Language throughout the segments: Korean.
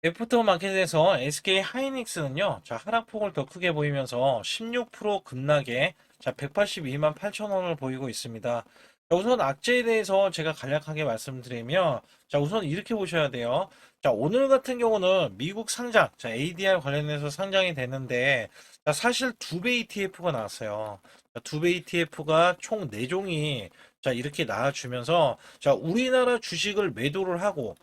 애프터 마켓에서 SK 하이닉스는요, 자, 하락폭을 더 크게 보이면서 16% 급락에, 자, 182만 8천 원을 보이고 있습니다. 자, 우선 악재에 대해서 제가 간략하게 말씀드리면, 자, 우선 이렇게 보셔야 돼요. 자, 오늘 같은 경우는 미국 상장, 자, ADR 관련해서 상장이 됐는데, 자, 사실 두 배 ETF가 나왔어요. 자, 두 배 ETF가 총 4종이, 자, 이렇게 나와주면서, 자, 우리나라 주식을 매도를 하고,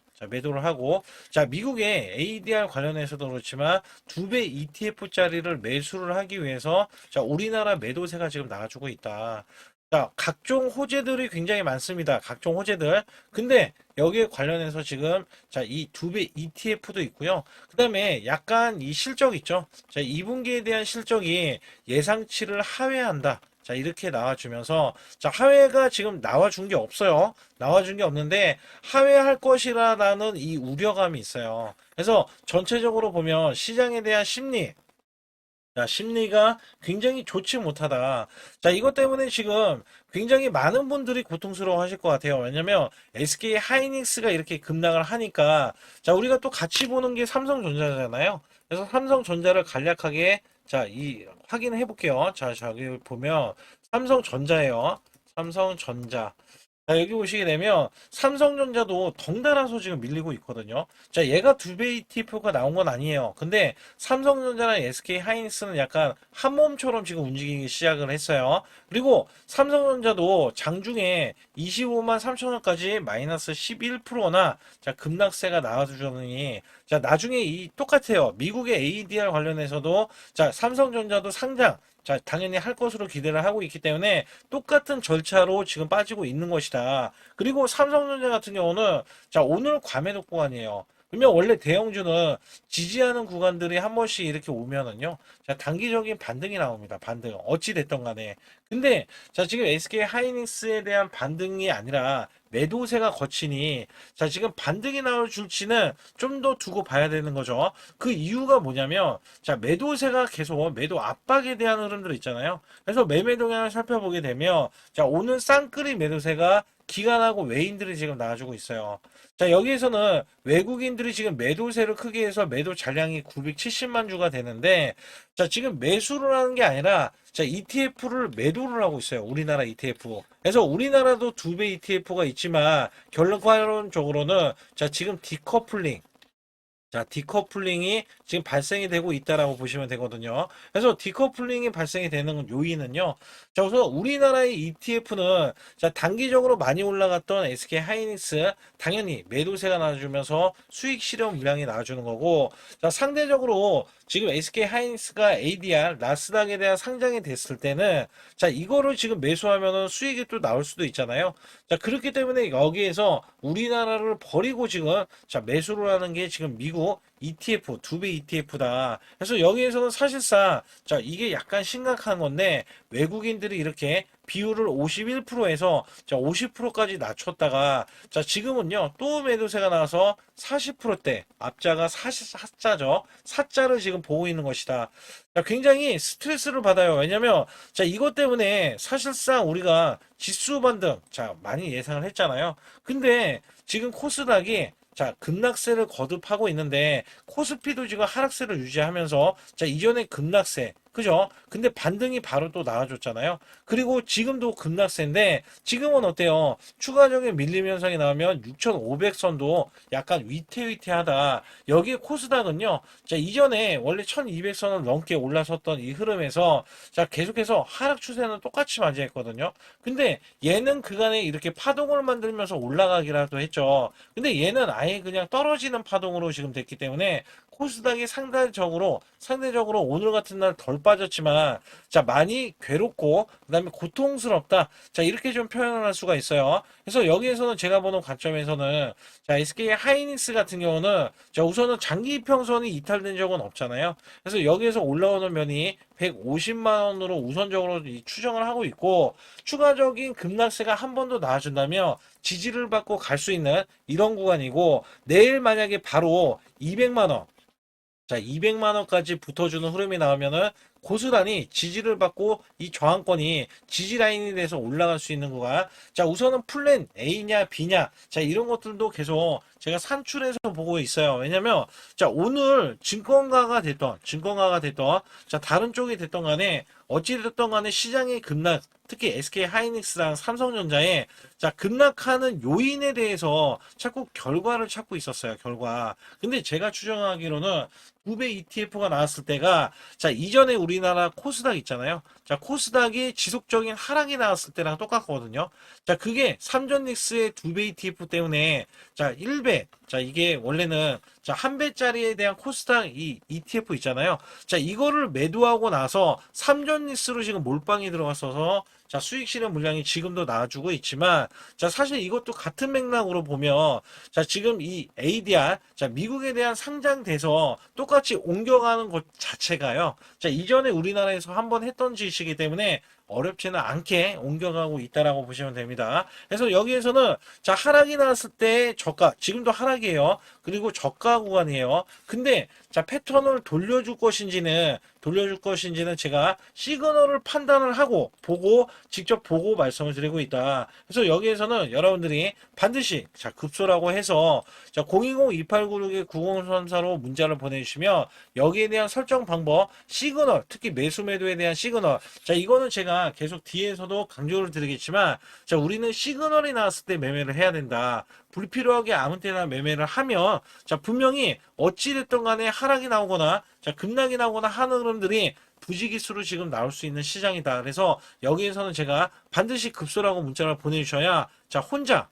자, 미국의 ADR 관련해서도 그렇지만 두 배 ETF짜리를 매수를 하기 위해서 자, 우리나라 매도세가 지금 나와주고 있다. 자, 각종 호재들이 굉장히 많습니다. 각종 호재들. 근데 여기에 관련해서 지금 자, 이 두 배 ETF도 있고요. 그다음에 약간 이 실적 있죠. 자, 2분기에 대한 실적이 예상치를 하회한다. 자, 이렇게 나와주면서 자, 하회가 지금 나와준 게 없어요. 나와준 게 없는데 하회할 것이라는 이 우려감이 있어요. 그래서 전체적으로 보면 시장에 대한 심리, 자, 심리가 굉장히 좋지 못하다. 자, 이것 때문에 지금 굉장히 많은 분들이 고통스러워 하실 것 같아요. 왜냐면 SK 하이닉스가 이렇게 급락을 하니까, 자, 우리가 또 같이 보는 게 삼성전자잖아요. 그래서 삼성전자를 간략하게, 자, 확인해 볼게요. 자, 저기 보면 삼성전자예요. 삼성전자. 자, 여기 보시게 되면 삼성전자도 덩달아서 지금 밀리고 있거든요. 자, 얘가 두 배 ETF가 나온 건 아니에요. 근데 삼성전자랑 SK 하이닉스는 약간 한 몸처럼 지금 움직이기 시작을 했어요. 그리고 삼성전자도 장중에 25만 3천 원까지 마이너스 11%나 자, 급락세가 나와주더니 자, 나중에 이 똑같아요. 미국의 ADR 관련해서도 자, 삼성전자도 상장 자, 당연히 할 것으로 기대를 하고 있기 때문에 똑같은 절차로 지금 빠지고 있는 것이다. 그리고 삼성전자 같은 경우는 자, 오늘 과매도 구간이에요. 그러면 원래 대형주는 지지하는 구간들이 한 번씩 이렇게 오면은요. 자, 단기적인 반등이 나옵니다. 반등. 어찌 됐던 간에. 근데 자, 지금 SK 하이닉스에 대한 반등이 아니라 매도세가 거치니 자, 지금 반등이 나올 줄지는 좀 더 두고 봐야 되는 거죠. 그 이유가 뭐냐면 자, 매도세가 계속 매도 압박에 대한 흐름들 있잖아요. 그래서 매매 동향을 살펴보게 되면 자, 오늘 쌍끌이 매도세가 기관하고 외인들이 지금 나와주고 있어요. 자, 여기에서는 외국인들이 지금 매도세를 크게 해서 매도 잔량이 970만 주가 되는데 자, 지금 매수를 하는 게 아니라 자, ETF를 매도를 하고 있어요. 우리나라 ETF. 그래서 우리나라도 두 배 ETF가 있지만 결론적으로는 자, 지금 디커플링 자, 디커플링이 지금 발생이 되고 있다라고 보시면 되거든요. 그래서 디커플링이 발생이 되는 요인은요. 자, 우선 우리나라의 ETF는 자, 단기적으로 많이 올라갔던 SK 하이닉스 당연히 매도세가 나와주면서 수익 실현 물량이 나와주는 거고, 자, 상대적으로 지금 SK 하이닉스가 ADR 나스닥에 대한 상장이 됐을 때는 자, 이거를 지금 매수하면은 수익이 또 나올 수도 있잖아요. 자, 그렇기 때문에 여기에서 우리나라를 버리고 지금 자, 매수를 하는 게 지금 미국 ETF, 두 배 ETF다. 그래서 여기에서는 사실상 자, 이게 약간 심각한 건데 외국인들이 이렇게 비율을 51%에서 자, 50%까지 낮췄다가 자, 지금은요. 또 매도세가 나와서 40%대 앞자가 44자죠. 사자를 지금 보고 있는 것이다. 자, 굉장히 스트레스를 받아요. 왜냐면 자, 이것 때문에 사실상 우리가 지수 반등 자, 많이 예상을 했잖아요. 근데 지금 코스닥이 자, 급락세를 거듭하고 있는데 코스피도 지금 하락세를 유지하면서 자, 이전에 급락세 그죠? 근데 반등이 바로 또 나와줬잖아요. 그리고 지금도 급락세인데 지금은 어때요? 추가적인 밀림 현상이 나오면 6,500선도 약간 위태위태하다. 여기에 코스닥은요. 자, 이전에 원래 1,200선을 넘게 올라섰던 이 흐름에서 자, 계속해서 하락 추세는 똑같이 맞이했거든요. 근데 얘는 그간에 이렇게 파동을 만들면서 올라가기라도 했죠. 근데 얘는 아예 그냥 떨어지는 파동으로 지금 됐기 때문에 코스닥이 상대적으로 오늘 같은 날 덜 빠졌지만 자, 많이 괴롭고 그다음에 고통스럽다. 자, 이렇게 좀 표현을 할 수가 있어요. 그래서 여기에서는 제가 보는 관점에서는 자, SK 하이닉스 같은 경우는 자, 우선은 장기 이평선이 이탈된 적은 없잖아요. 그래서 여기에서 올라오는 면이 150만 원으로 우선적으로 추정을 하고 있고 추가적인 급락세가 한 번 더 나와준다면 지지를 받고 갈 수 있는 이런 구간이고 내일 만약에 바로 200만 원 자, 200만 원까지 붙어주는 흐름이 나오면은 고스란히 지지를 받고 이 저항권이 지지 라인에 대해서 올라갈 수 있는 구간. 자, 우선은 플랜 A냐 B냐. 자, 이런 것들도 계속 제가 산출해서 보고 있어요. 왜냐면 자, 오늘 증권가가 됐던 자, 다른 쪽이 됐던 간에 어찌 됐던 간에 시장의 급락, 특히 SK 하이닉스랑 삼성전자의 자, 급락하는 요인에 대해서 자꾸 결과를 찾고 있었어요. 결과. 근데 제가 추정하기로는 2배 ETF가 나왔을 때가 자, 이전에 우리나라 코스닥 있잖아요. 자, 코스닥이 지속적인 하락이 나왔을 때랑 똑같거든요. 자, 그게 삼전닉스의 2배 ETF 때문에 자, 1배. 자, 이게 원래는 자, 1배짜리에 대한 코스닥 이 ETF 있잖아요. 자, 이거를 매도하고 나서 삼전닉스로 지금 몰빵이 들어갔어서 자, 수익 실현 물량이 지금도 나와주고 있지만 자, 사실 이것도 같은 맥락으로 보면 자, 지금 이 ADR 자, 미국에 대한 상장돼서 똑같이 옮겨가는 것 자체가요. 자, 이전에 우리나라에서 한번 했던 짓이기 때문에 어렵지는 않게 옮겨가고 있다라고 보시면 됩니다. 그래서 여기에서는 자, 하락이 나왔을 때 저가, 지금도 하락이에요. 그리고 저가 구간이에요. 근데 자, 패턴을 돌려줄 것인지는 제가 시그널을 판단을 하고 직접 보고 말씀을 드리고 있다. 그래서 여기에서는 여러분들이 반드시 자, 급소라고 해서 자, 020-2896-9034로 문자를 보내주시면 여기에 대한 설정 방법, 시그널, 특히 매수 매도에 대한 시그널. 자, 이거는 제가 계속 뒤에서도 강조를 드리겠지만 자, 우리는 시그널이 나왔을 때 매매를 해야 된다. 불필요하게 아무 때나 매매를 하면 자, 분명히 어찌됐든 간에 하락이 나오거나 자, 급락이 나오거나 하는 흐름들이 부지기수로 지금 나올 수 있는 시장이다. 그래서 여기에서는 제가 반드시 급소라고 문자를 보내주셔야 자, 혼자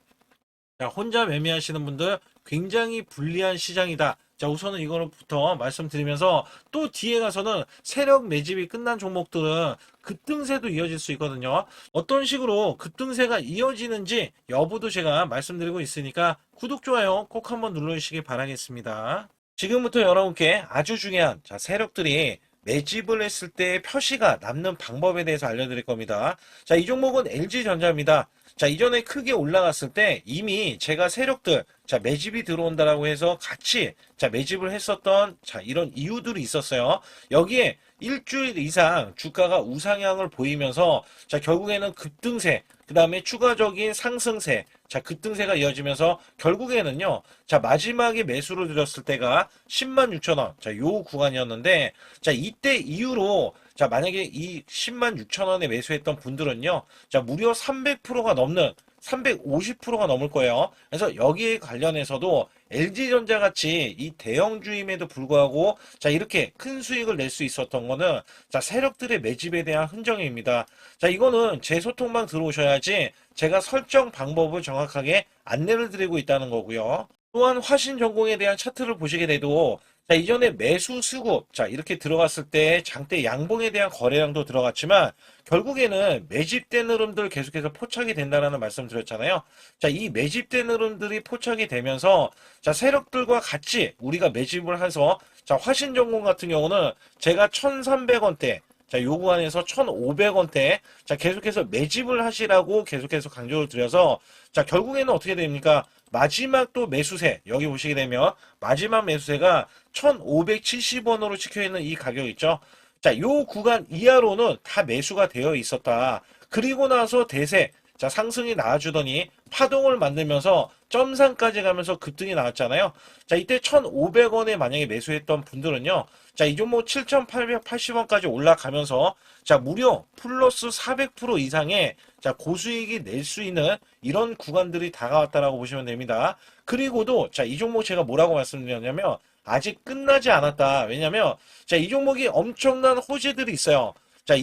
매매하시는 분들 굉장히 불리한 시장이다. 자, 우선은 이거부터 말씀드리면서 또 뒤에 가서는 세력 매집이 끝난 종목들은 급등세도 이어질 수 있거든요. 어떤 식으로 급등세가 이어지는지 여부도 제가 말씀드리고 있으니까 구독, 좋아요 꼭 한번 눌러주시기 바라겠습니다. 지금부터 여러분께 아주 중요한 자, 세력들이 매집을 했을 때 표시가 남는 방법에 대해서 알려드릴 겁니다. 자, 이 종목은 LG전자입니다. 자, 이전에 크게 올라갔을 때 이미 제가 세력들 자, 매집이 들어온다라고 해서 같이 자, 매집을 했었던 자, 이런 이유들이 있었어요. 여기에 일주일 이상 주가가 우상향을 보이면서 자, 결국에는 급등세, 그 다음에 추가적인 상승세, 자, 급등세가 이어지면서 결국에는요, 자, 마지막에 매수를 드렸을 때가 106,000원, 자, 요 구간이었는데, 자, 이때 이후로, 자, 만약에 이 106,000원에 매수했던 분들은요, 자, 무려 300%가 넘는 350%가 넘을 거예요. 그래서 여기에 관련해서도 LG전자 같이 이 대형주임에도 불구하고 자, 이렇게 큰 수익을 낼 수 있었던 거는 자, 세력들의 매집에 대한 흔적입니다. 자, 이거는 제 소통방 들어오셔야지 제가 설정 방법을 정확하게 안내를 드리고 있다는 거고요. 또한 화신전공에 대한 차트를 보시게 돼도 자, 이전에 매수 수급 자, 이렇게 들어갔을 때 장대 양봉에 대한 거래량도 들어갔지만 결국에는 매집된 흐름들 계속해서 포착이 된다라는 말씀 드렸잖아요. 자, 이 매집된 흐름들이 포착이 되면서 자, 세력들과 같이 우리가 매집을 해서 자, 화신전공 같은 경우는 제가 1,300원대 자, 요 구간에서 1,500원대 자, 계속해서 매집을 하시라고 계속해서 강조를 드려서 자, 결국에는 어떻게 됩니까? 마지막 또 매수세 여기 보시게 되면 마지막 매수세가 1,570원으로 찍혀있는 이 가격 있죠. 자, 요 구간 이하로는 다 매수가 되어 있었다. 그리고 나서 대세 자, 상승이 나와주더니 파동을 만들면서 점상까지 가면서 급등이 나왔잖아요. 자, 이때 1,500원에 만약에 매수했던 분들은요. 자, 이 종목 7,880원까지 올라가면서 자, 무려 플러스 400% 이상의 자, 고수익이 낼 수 있는 이런 구간들이 다가왔다라고 보시면 됩니다. 그리고도 자, 이 종목 제가 뭐라고 말씀드렸냐면 아직 끝나지 않았다. 왜냐면 자, 이 종목이 엄청난 호재들이 있어요. 자,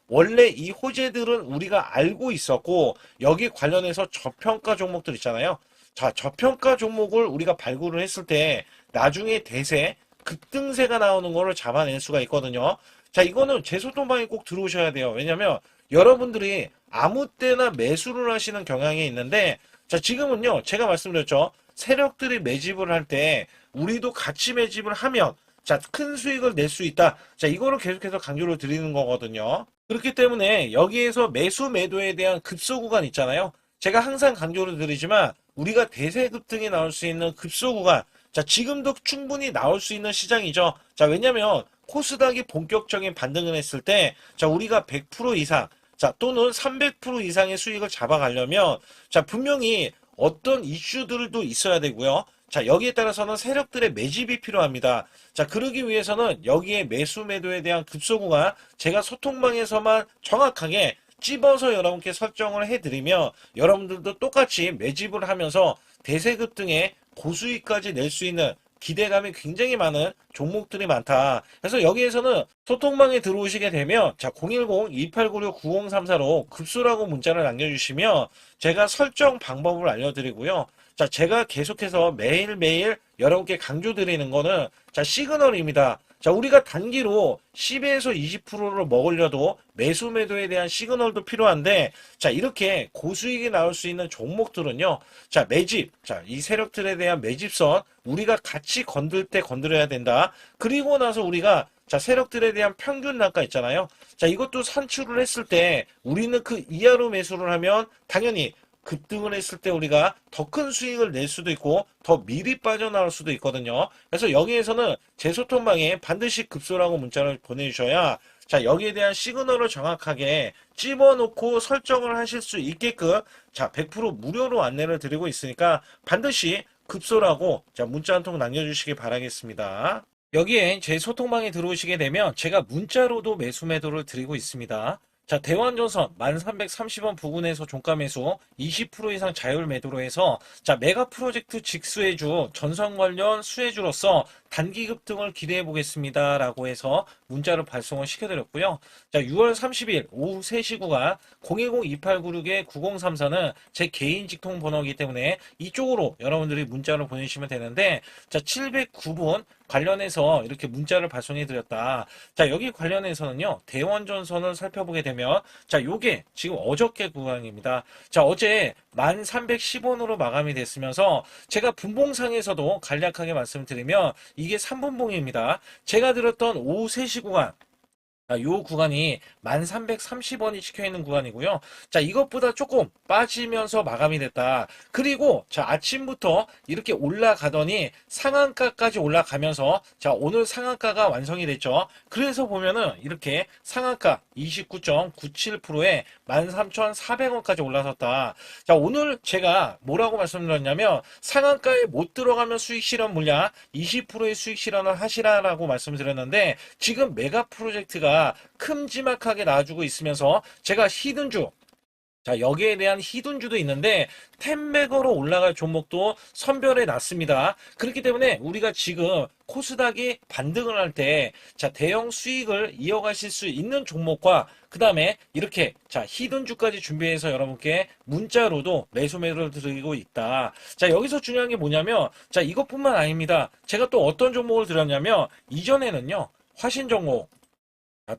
원래 이 호재들은 우리가 알고 있었고 여기 관련해서 저평가 종목들 있잖아요. 자, 저평가 종목을 우리가 발굴을 했을 때 나중에 대세, 급등세가 나오는 거를 잡아낼 수가 있거든요. 자, 이거는 제 소통방에 꼭 들어오셔야 돼요. 왜냐면 여러분들이 아무 때나 매수를 하시는 경향이 있는데 자, 지금은요. 제가 말씀드렸죠. 세력들이 매집을 할 때 우리도 같이 매집을 하면 자, 큰 수익을 낼 수 있다. 자, 이거를 계속해서 강조를 드리는 거거든요. 그렇기 때문에 여기에서 매수 매도에 대한 급소 구간 있잖아요. 제가 항상 강조를 드리지만 우리가 대세 급등이 나올 수 있는 급소 구간 자, 지금도 충분히 나올 수 있는 시장이죠. 자, 왜냐면 코스닥이 본격적인 반등을 했을 때, 자, 우리가 100% 이상, 자, 또는 300% 이상의 수익을 잡아가려면, 자, 분명히 어떤 이슈들도 있어야 되고요. 자, 여기에 따라서는 세력들의 매집이 필요합니다. 자, 그러기 위해서는 여기에 매수 매도에 대한 급소구간 제가 소통방에서만 정확하게 찝어서 여러분께 설정을 해드리며 여러분들도 똑같이 매집을 하면서 대세급등의 고수익까지 낼 수 있는 기대감이 굉장히 많은 종목들이 많다. 그래서 여기에서는 소통방에 들어오시게 되면 자 010-2896-9034로 급소라고 문자를 남겨주시면 제가 설정 방법을 알려드리고요. 자 제가 계속해서 매일매일 여러분께 강조드리는 거는 자 시그널입니다. 자 우리가 단기로 10에서 20%를 먹으려도 매수 매도에 대한 시그널도 필요한데 자 이렇게 고수익이 나올 수 있는 종목들은요. 자 매집, 자 이 세력들에 대한 매집선 우리가 같이 건들 때 건드려야 된다. 그리고 나서 우리가 자 세력들에 대한 평균 단가 있잖아요. 자 이것도 산출을 했을 때 우리는 그 이하로 매수를 하면 당연히 급등을 했을 때 우리가 더 큰 수익을 낼 수도 있고 더 미리 빠져나올 수도 있거든요. 그래서 여기에서는 제 소통방에 반드시 급소라고 문자를 보내주셔야 자 여기에 대한 시그널을 정확하게 집어넣고 설정을 하실 수 있게끔 자 100% 무료로 안내를 드리고 있으니까 반드시 급소라고 자 문자 한 통 남겨주시기 바라겠습니다. 여기에 제 소통방에 들어오시게 되면 제가 문자로도 매수 매도를 드리고 있습니다. 자, 대환전선 1330원 부근에서 종가 매수 20% 이상 자율 매도로 해서 자, 메가 프로젝트 직수해주 전선 관련 수혜주로서 단기 급등을 기대해 보겠습니다. 라고 해서 문자를 발송을 시켜드렸고요. 자, 6월 30일 오후 3시 구간 010-2896-9034는 제 개인 직통 번호이기 때문에 이쪽으로 여러분들이 문자를 보내주시면 되는데 자, 709분 관련해서 이렇게 문자를 발송해 드렸다. 자, 여기 관련해서는요, 대원전선을 살펴보게 되면, 자, 요게 지금 어저께 구간입니다. 자, 어제 1310원으로 마감이 됐으면서, 제가 분봉상에서도 간략하게 말씀드리면, 이게 3분봉입니다. 제가 드렸던 오후 3시 구간, 자, 요 구간이 1330원이 찍혀있는 구간이고요. 자, 이것보다 조금 빠지면서 마감이 됐다. 그리고, 자, 아침부터 이렇게 올라가더니 상한가까지 올라가면서, 자, 오늘 상한가가 완성이 됐죠. 그래서 보면은 이렇게 상한가 29.97%에 13,400원까지 올라섰다. 자, 오늘 제가 뭐라고 말씀드렸냐면, 상한가에 못 들어가면 수익 실현 물량 20%의 수익 실현을 하시라라고 말씀드렸는데, 지금 메가 프로젝트가 큼지막하게 나와주고 있으면서 제가 히든주 자 여기에 대한 히든주도 있는데 텐백으로 올라갈 종목도 선별해 놨습니다. 그렇기 때문에 우리가 지금 코스닥이 반등을 할 때 자 대형 수익을 이어가실 수 있는 종목과 그 다음에 이렇게 자 히든주까지 준비해서 여러분께 문자로도 매수 매도를 드리고 있다. 자 여기서 중요한 게 뭐냐면 자 이것뿐만 아닙니다. 제가 또 어떤 종목을 드렸냐면 이전에는요 화신 종목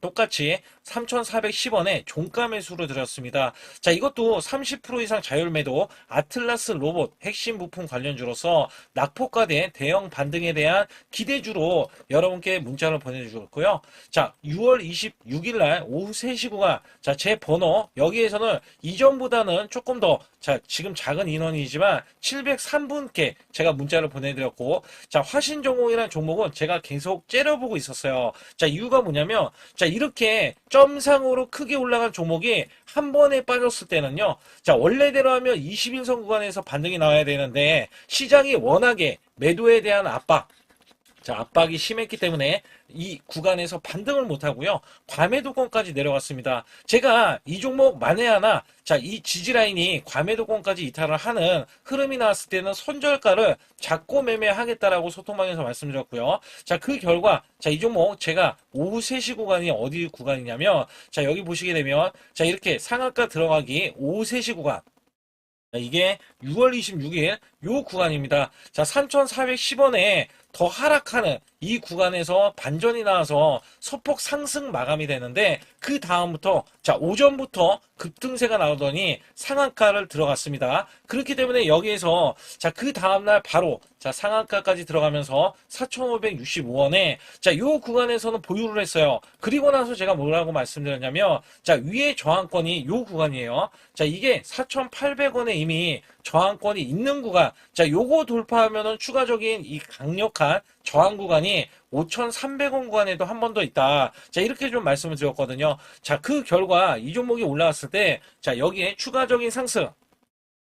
똑같이 3,410원에 종가 매수로 드렸습니다. 자, 이것도 30% 이상 자율 매도 아틀라스 로봇 핵심 부품 관련주로서 낙폭과대 대형 반등에 대한 기대주로 여러분께 문자를 보내주셨고요. 자, 6월 26일 날 오후 3시 구간 자, 제 번호 여기에서는 이전보다는 조금 더 자, 지금 작은 인원이지만 703분께 제가 문자를 보내드렸고 자, 화신전공이라는 종목은 제가 계속 째려보고 있었어요. 자, 이유가 뭐냐면 자, 이렇게 점상으로 크게 올라간 종목이 한 번에 빠졌을 때는요. 자, 원래대로 하면 21선 구간에서 반등이 나와야 되는데 시장이 워낙에 매도에 대한 압박 자, 압박이 심했기 때문에 이 구간에서 반등을 못하고요. 과매도권까지 내려갔습니다. 제가 이 종목 만에 하나 자, 이 지지라인이 과매도권까지 이탈을 하는 흐름이 나왔을 때는 손절가를 잡고 매매하겠다라고 소통방에서 말씀드렸고요. 자, 그 결과 자, 이 종목 제가 오후 3시 구간이 어디 구간이냐면 자, 여기 보시게 되면 자, 이렇게 상한가 들어가기 오후 3시 구간 이게 6월 26일 요 구간입니다. 자, 3,410원에 더 하락하는 이 구간에서 반전이 나와서 소폭 상승 마감이 되는데 그 다음부터 자 오전부터 급등세가 나오더니 상한가를 들어갔습니다. 그렇기 때문에 여기에서 자 그 다음날 바로 자 상한가까지 들어가면서 4,565원에 자 요 구간에서는 보유를 했어요. 그리고 나서 제가 뭐라고 말씀드렸냐면 자 위에 저항권이 요 구간이에요. 자 이게 4,800원에 이미 저항권이 있는 구간 자 요거 돌파하면은 추가적인 이 강력한 약한 저항 구간이 5,300원 구간에도 한 번 더 있다. 자, 이렇게 좀 말씀을 드렸거든요. 자, 그 결과 이 종목이 올라왔을 때, 자, 여기에 추가적인 상승.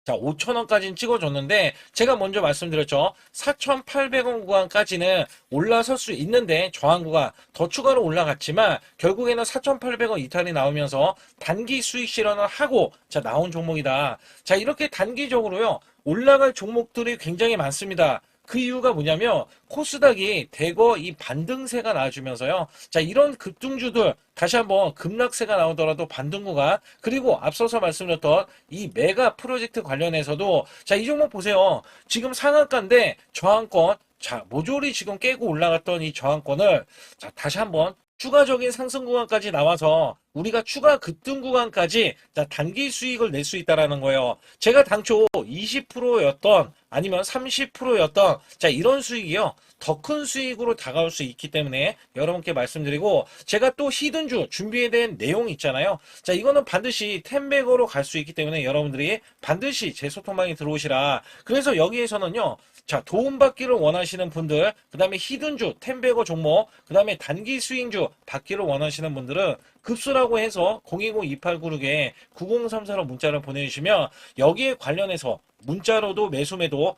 자, 5,000원까지는 찍어줬는데, 제가 먼저 말씀드렸죠. 4,800원 구간까지는 올라설 수 있는데, 저항 구간 더 추가로 올라갔지만, 결국에는 4,800원 이탈이 나오면서 단기 수익 실현을 하고, 자, 나온 종목이다. 자, 이렇게 단기적으로요, 올라갈 종목들이 굉장히 많습니다. 그 이유가 뭐냐면 코스닥이 대거 이 반등세가 나와주면서요. 자, 이런 급등주들 다시 한번 급락세가 나오더라도 반등 구간, 그리고 앞서서 말씀드렸던 이 메가 프로젝트 관련해서도 자, 이 종목 보세요. 지금 상한가인데 저항권, 자, 모조리 지금 깨고 올라갔던 이 저항권을 자, 다시 한번 추가적인 상승 구간까지 나와서 우리가 추가 급등 구간까지 자, 단기 수익을 낼 수 있다라는 거예요. 제가 당초 20%였던 아니면 30%였던 자, 이런 수익이요. 더 큰 수익으로 다가올 수 있기 때문에 여러분께 말씀드리고, 제가 또 히든주 준비에 대한 내용이 있잖아요. 자, 이거는 반드시 텐백으로 갈 수 있기 때문에 여러분들이 반드시 제 소통방에 들어오시라. 그래서 여기에서는요. 자, 도움받기를 원하시는 분들, 그 다음에 히든주, 텐백어 종목, 그 다음에 단기 수익주 받기를 원하시는 분들은 급수라고 해서 010-2896에 9034로 문자를 보내주시면 여기에 관련해서 문자로도 매수매도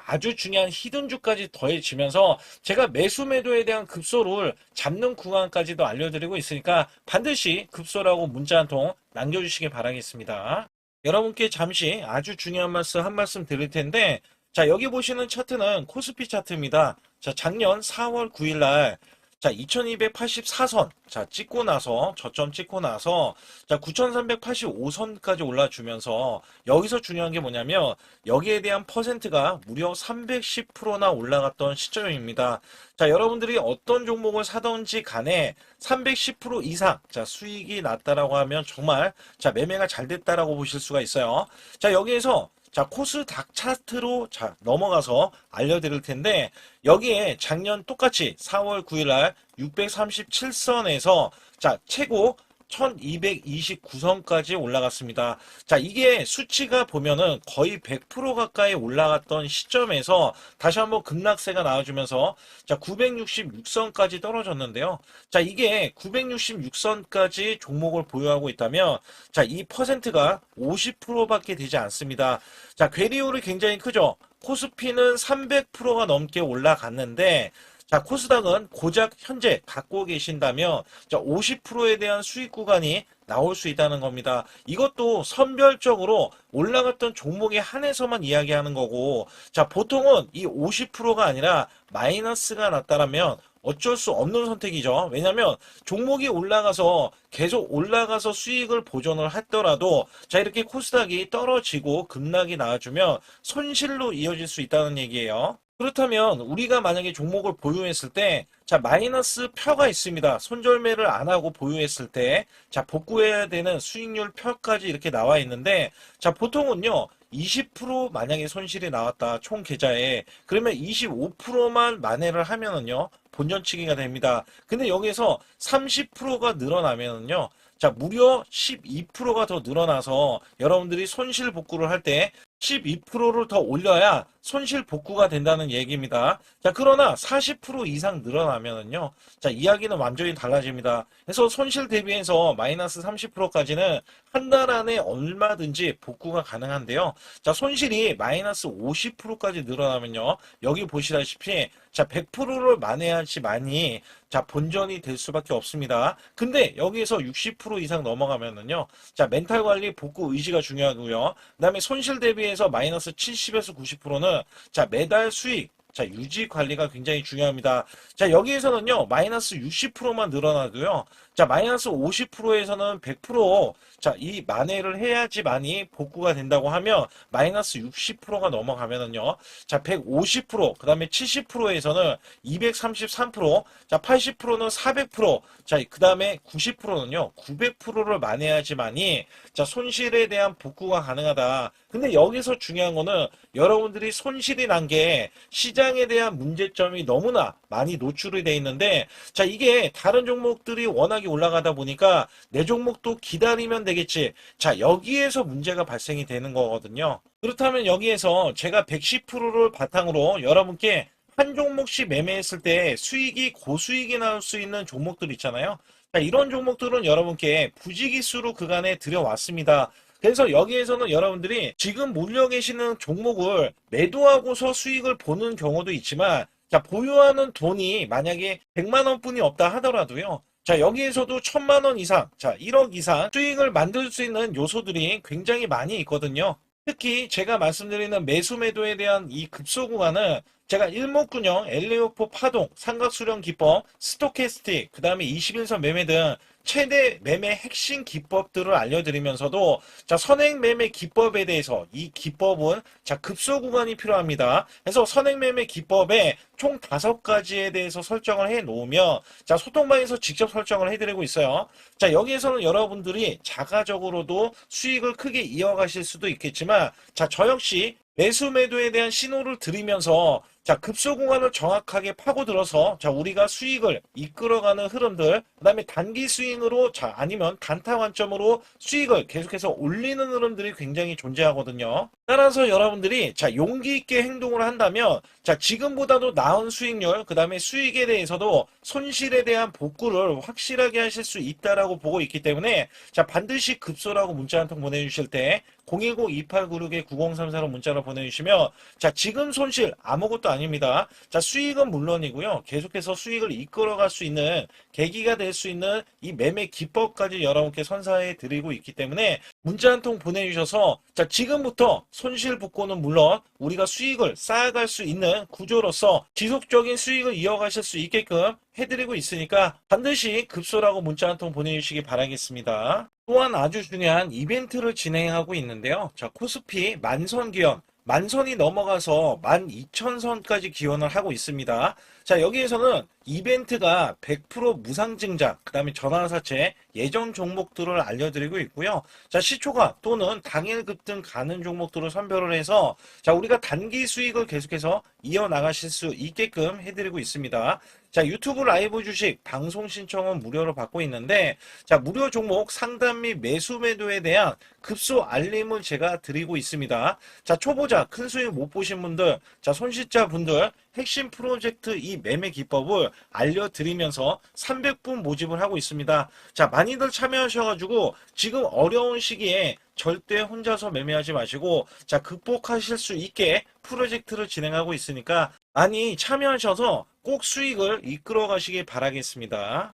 아주 중요한 히든주까지 더해지면서 제가 매수매도에 대한 급소를 잡는 구간까지도 알려드리고 있으니까 반드시 급소라고 문자 한 통 남겨주시기 바라겠습니다. 여러분께 잠시 아주 중요한 말씀 한 말씀 드릴 텐데, 자, 여기 보시는 차트는 코스피 차트입니다. 자, 작년 4월 9일 날 자, 2284선. 자, 찍고 나서, 저점 찍고 나서, 자, 9385선까지 올라주면서, 여기서 중요한 게 뭐냐면, 여기에 대한 퍼센트가 무려 310%나 올라갔던 시점입니다. 자, 여러분들이 어떤 종목을 사던지 간에 310% 이상, 자, 수익이 났다라고 하면 정말, 자, 매매가 잘 됐다라고 보실 수가 있어요. 자, 여기에서, 자, 코스닥 차트로 자, 넘어가서 알려드릴 텐데, 여기에 작년 똑같이 4월 9일 날 637선에서 자, 최고 1229선까지 올라갔습니다. 자, 이게 수치가 보면은 거의 100% 가까이 올라갔던 시점에서 다시 한번 급락세가 나와주면서 자, 966선까지 떨어졌는데요. 자, 이게 966선까지 종목을 보유하고 있다면 자, 이 퍼센트가 50%밖에 되지 않습니다. 자, 괴리율이 굉장히 크죠. 코스피는 300%가 넘게 올라갔는데 자, 코스닥은 고작 현재 갖고 계신다면 자, 50%에 대한 수익 구간이 나올 수 있다는 겁니다. 이것도 선별적으로 올라갔던 종목에 한해서만 이야기하는 거고, 자, 보통은 이 50%가 아니라 마이너스가 났다라면 어쩔 수 없는 선택이죠. 왜냐하면 종목이 올라가서 계속 올라가서 수익을 보존을 했더라도 자, 이렇게 코스닥이 떨어지고 급락이 나와주면 손실로 이어질 수 있다는 얘기예요. 그렇다면 우리가 만약에 종목을 보유했을 때 자, 마이너스 표가 있습니다. 손절매를 안 하고 보유했을 때 자, 복구해야 되는 수익률 표까지 이렇게 나와 있는데 자, 보통은요 20% 만약에 손실이 나왔다 총 계좌에, 그러면 25%만 만회를 하면은요 본전치기가 됩니다. 근데 여기에서 30%가 늘어나면은요 자, 무려 12%가 더 늘어나서 여러분들이 손실 복구를 할 때 12%를 더 올려야 손실 복구가 된다는 얘기입니다. 자, 그러나 40% 이상 늘어나면은요. 자, 이야기는 완전히 달라집니다. 그래서 손실 대비해서 마이너스 30%까지는 한 달 안에 얼마든지 복구가 가능한데요. 자, 손실이 마이너스 50%까지 늘어나면요. 여기 보시다시피 자, 100%를 만회하지만이 자, 본전이 될 수밖에 없습니다. 근데 여기에서 60% 이상 넘어가면은요. 자, 멘탈 관리 복구 의지가 중요하고요. 그다음에 손실 대비해서 마이너스 70에서 90%는 자, 매달 수익 자, 유지 관리가 굉장히 중요합니다. 자, 여기에서는요, 마이너스 60%만 늘어나도요, 자, 마이너스 50%에서는 100%, 자, 이 만회를 해야지만이 복구가 된다고 하면, 마이너스 60%가 넘어가면은요, 자, 150%, 그 다음에 70%에서는 233%, 자, 80%는 400%, 자, 그 다음에 90%는요, 900%를 만회해야지만이, 자, 손실에 대한 복구가 가능하다. 근데 여기서 중요한 거는 여러분들이 손실이 난 게 시장에 대한 문제점이 너무나 많이 노출이 돼 있는데 자, 이게 다른 종목들이 워낙에 올라가다 보니까 내 종목도 기다리면 되겠지. 자, 여기에서 문제가 발생이 되는 거거든요. 그렇다면 여기에서 제가 110%를 바탕으로 여러분께 한 종목씩 매매했을 때 수익이 고수익이 나올 수 있는 종목들 있잖아요. 자, 이런 종목들은 여러분께 부지기수로 그간에 들여왔습니다. 그래서 여기에서는 여러분들이 지금 몰려 계시는 종목을 매도하고서 수익을 보는 경우도 있지만, 자, 보유하는 돈이 만약에 100만 원뿐이 없다 하더라도요. 자, 여기에서도 1000만 원 이상, 자, 1억 이상 수익을 만들 수 있는 요소들이 굉장히 많이 있거든요. 특히 제가 말씀드리는 매수 매도에 대한 이 급소 구간은 제가 일목균형, 엘리오포 파동, 삼각수렴 기법, 스토캐스틱, 그 다음에 21선 매매 등 최대 매매 핵심 기법들을 알려드리면서도, 자, 선행 매매 기법에 대해서, 이 기법은 자, 급소 구간이 필요합니다. 그래서 선행 매매 기법에 총 5가지에 대해서 설정을 해 놓으면, 자, 소통방에서 직접 설정을 해드리고 있어요. 자, 여기에서는 여러분들이 자가적으로도 수익을 크게 이어가실 수도 있겠지만, 자, 저 역시 매수 매도에 대한 신호를 드리면서, 자, 급소 구간을 정확하게 파고들어서, 자, 우리가 수익을 이끌어가는 흐름들, 그 다음에 단기 스윙으로, 자, 아니면 단타 관점으로 수익을 계속해서 올리는 흐름들이 굉장히 존재하거든요. 따라서 여러분들이, 자, 용기 있게 행동을 한다면, 자, 지금보다도 나은 수익률, 그 다음에 수익에 대해서도 손실에 대한 복구를 확실하게 하실 수 있다라고 보고 있기 때문에, 자, 반드시 급소라고 문자 한 통 보내주실 때 010-2896-9034로 문자로 보내주시면, 자, 지금 손실 아무것도 아닙니다. 자, 수익은 물론이고요. 계속해서 수익을 이끌어갈 수 있는 계기가 될 수 있는 이 매매 기법까지 여러분께 선사해 드리고 있기 때문에 문자 한 통 보내주셔서, 자, 지금부터 손실 복구는 물론 우리가 수익을 쌓아갈 수 있는 구조로서 지속적인 수익을 이어가실 수 있게끔 해드리고 있으니까 반드시 급소라고 문자 한 통 보내주시기 바라겠습니다. 또한 아주 중요한 이벤트를 진행하고 있는데요. 자, 코스피 만선 기원, 만선이 넘어가서 12,000선까지 기원을 하고 있습니다. 자, 여기에서는 이벤트가 100% 무상증자, 그 다음에 전환사채, 예정 종목들을 알려드리고 있고요. 자, 시초가 또는 당일 급등 가는 종목들을 선별을 해서, 자, 우리가 단기 수익을 계속해서 이어나가실 수 있게끔 해드리고 있습니다. 자, 유튜브 라이브 주식 방송 신청은 무료로 받고 있는데, 자, 무료 종목 상담 및 매수 매도에 대한 급소 알림을 제가 드리고 있습니다. 자, 초보자 큰 수익 못 보신 분들, 자, 손실자 분들 핵심 프로젝트 이 매매 기법을 알려드리면서 300분 모집을 하고 있습니다. 자, 많이들 참여하셔가지고 지금 어려운 시기에 절대 혼자서 매매하지 마시고, 자, 극복하실 수 있게 프로젝트를 진행하고 있으니까 많이 참여하셔서 꼭 수익을 이끌어 가시길 바라겠습니다.